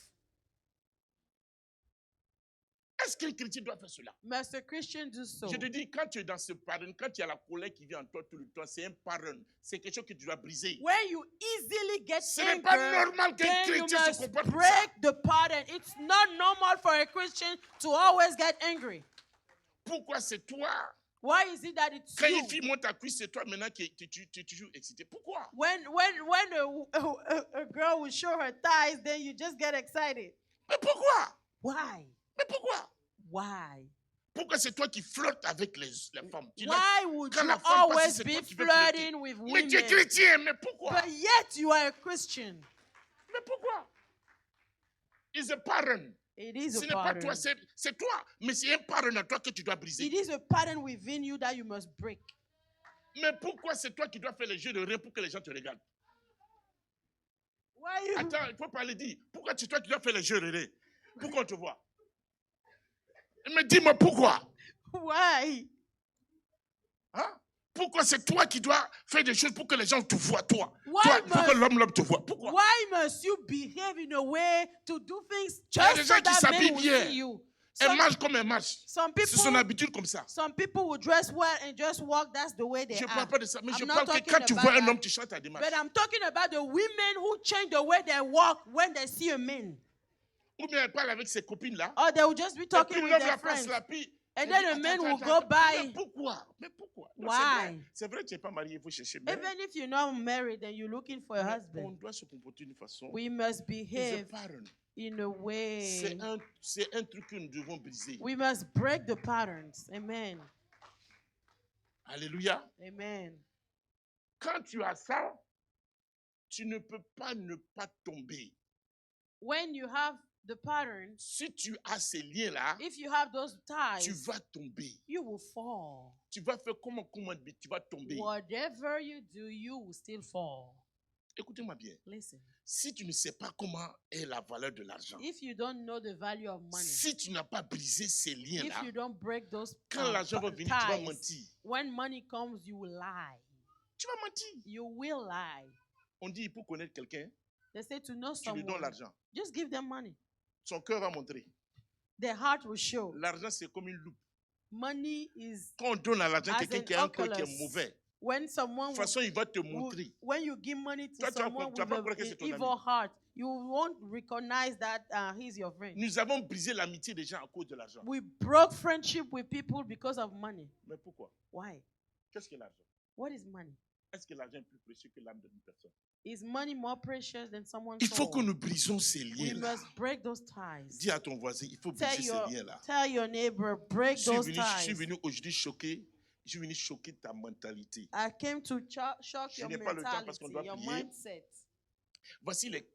Est-ce qu'un chrétien doit faire cela? Must a Christian do so? Je te dis, quand tu es dans ce pattern, quand il y a la colère qui vient en toi tout le temps, c'est un pattern. C'est quelque chose que tu dois briser. When you easily get Ce n'est pas anger, normal qu'un then you chrétien se must comporte comme ça. break the pattern. It's not normal for a Christian to always get angry. Pourquoi c'est toi? Why is it that it's Quand you? une fille monte ta cuisse, c'est toi maintenant qui tu es toujours excité. Pourquoi? When a girl will show her thighs, then you just get excited. Mais pourquoi? Why? Mais pourquoi? Why? Pourquoi c'est toi qui flirtes avec les femmes? Tu Why would quand you la femme passe, always c'est be toi qui veux flirter. flirting with Mais tu es women? chrétien, mais pourquoi? But yet you are a Christian. Mais pourquoi? It's a pattern. It is Ce a n'est pas pattern. toi, c'est toi. Mais c'est un pattern à toi que tu dois briser. It is a pattern within you that you must break. Mais pourquoi c'est toi qui dois faire les jeux de rien pour que les gens te regardent? Why you? Attends, il faut parler, dis. Pourquoi c'est toi qui dois faire les jeux de rien pour qu'on te voit? Mais dis-moi pourquoi? Why? Hein? Pourquoi c'est toi qui dois faire des choses pour que les gens te voient, toi? Why Toi, il faut que must, l'homme te voit. Pourquoi? why must you behave in a way to do things y a des just so gens qui that men s'habillent will bien. see you? Elle Some, marche comme elle marche. some C'est son people, habitude comme ça. some people will dress well and just walk. That's the way they Je ne are. parle pas de ça, mais I'm je not parle que talking quand tu about vois un that. homme, tu chantes ta démarche. But I'm talking about the women who change the way they walk when they see a man. Ou bien elle parle avec ses copines là. Or they will just be Et talking puis with l'homme their la passe friends. là, puis And elle then dit, a attends, man will attends, go by. Mais pourquoi? Mais pourquoi? Non, Why? c'est vrai, tu n'es pas marié, il faut chercher. Mais Even if you're not married and you're looking for a on husband, doit se comporter d'une façon. we must It's a behave pattern. in a way. C'est un truc que nous devons briser. We must break the patterns. Amen. Alléluia. Amen. Quand tu as ça, tu ne peux pas ne pas tomber. When you have the patterns, Si tu as ces liens-là, if you have those tu ties, vas tomber. you will fall. Tu vas faire comment tu vas tomber. Whatever you do, you will still fall. Écoutez-moi bien. Listen, Si tu ne sais pas comment est la valeur de l'argent, if you don't know the value of money, si tu n'as pas brisé ces if liens-là, you don't break those quand l'argent va venir, tu vas ties, mentir. when money comes, you will lie. Tu vas mentir. You will lie. On dit, pour connaître quelqu'un, They say to know tu lui donnes someone, l'argent. just give them money. Son cœur va montrer. their heart will show. L'argent, c'est comme une loupe. Money is Quand on donne à l'argent as quelqu'un an qui a un cœur qui est oculus. mauvais, When de someone toute façon, il va te montrer. when you give money to Toi, tu vas someone pas with croire que c'est ton an evil ami. heart, you won't recognize that he's your friend. Nous avons brisé l'amitié des gens à cause de l'argent. We broke friendship with people because of money. Mais pourquoi? Why? Qu'est-ce que l'argent? What is money? Est-ce que l'argent est plus précieux que l'âme d'une personne? Is money more precious than someone's Il faut soul? que nous brisons ces We liens-là. must break those ties. Dis à ton voisin, il faut Tell briser ces your, liens-là. tell your neighbor, break Je those suis ties. venu aujourd'hui choquer. Je suis venu choquer ta mentalité. I came to shock Je your n'ai pas le temps parce mentality, qu'on doit your prier. mindset. Voici les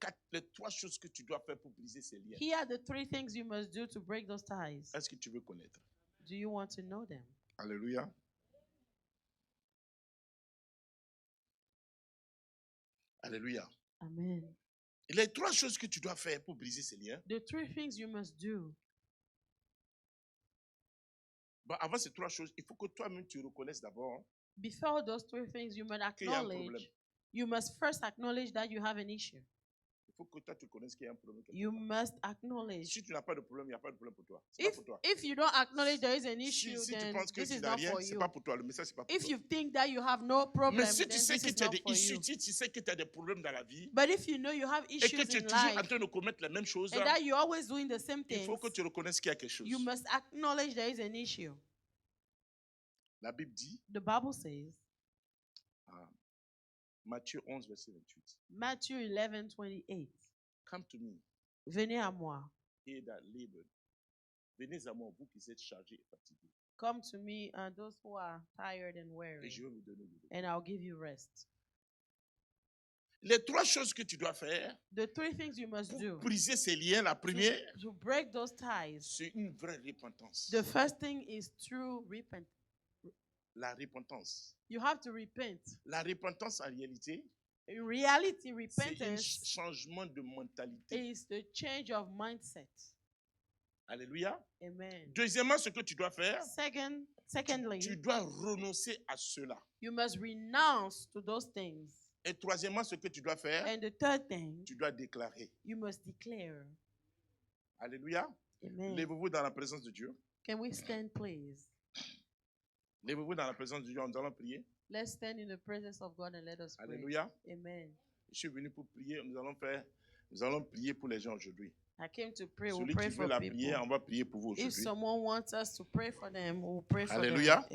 trois choses que tu dois faire pour briser ces liens. Here are the 3 things you must do to break those ties. Est-ce que tu veux connaître? Do you want to know them? Alléluia. Alléluia. Amen. Les 3 choses que tu dois faire pour briser ces liens. The 3 things you must do. Bon, avant ces 3 choses, il faut que toi-même tu reconnaisses d'abord Before those 3 things, you must qu'il y a un problème. acknowledge. You must first acknowledge that you have an issue. Il faut que toi tu connaisses qu'il y a un problème. quelque You part. must acknowledge. Si tu n'as pas de problème, il n'y a pas de problème pour toi. C'est pas If pour toi. if you don't acknowledge there is an issue, Si tu then penses que this tu is n'as not rien, for c'est you. pas pour toi. Le message, c'est pas pour If toi. you think that you have no problem, Mais si then tu sais this que is tu as not des for issues, you. si tu sais que tu as des problèmes dans la vie But if you know you have et que issues tu es in toujours en life train de commettre les mêmes choses, and that you're always doing the same il things, faut que tu reconnaisses qu'il y a quelque chose. you must acknowledge there is an issue. La Bible dit, The Bible says, Matthieu 11, verset 28, Matthew 11:28. Come to me, Venez à moi. he that labored. Venez à moi, vous qui êtes chargés et fatigués, Come to me, those who are tired and et weary, je vais vous donner du repos. and I'll give you rest. Les 3 choses que tu dois faire The 3 things you must pour do briser ces liens, la première, to break those ties. c'est une vraie repentance. The first thing is true repentance. La repentance. You have to repent. La repentance, en réalité, In reality, c'est un repentance changement de mentalité. is the change of mindset. Alléluia. Amen. Deuxièmement, ce que tu dois faire, Secondly, tu dois renoncer à cela. you must renounce to those things. Et troisièmement, ce que tu dois faire, And the third thing, tu dois déclarer. you must declare. Alléluia. Amen. Lèvez-vous dans la présence de Dieu. Can we stand, please? Lèvez-vous dans la présence de Dieu. Nous allons prier. Let's stand in the presence of God and let us pray. Alléluia. Amen. Je suis venu pour prier. Nous allons prier pour les gens aujourd'hui. I came to pray. We'll Celui pray qui veut for la people. prière, on va prier pour vous If aujourd'hui. someone wants us to pray for them, we'll pray for Alléluia. them.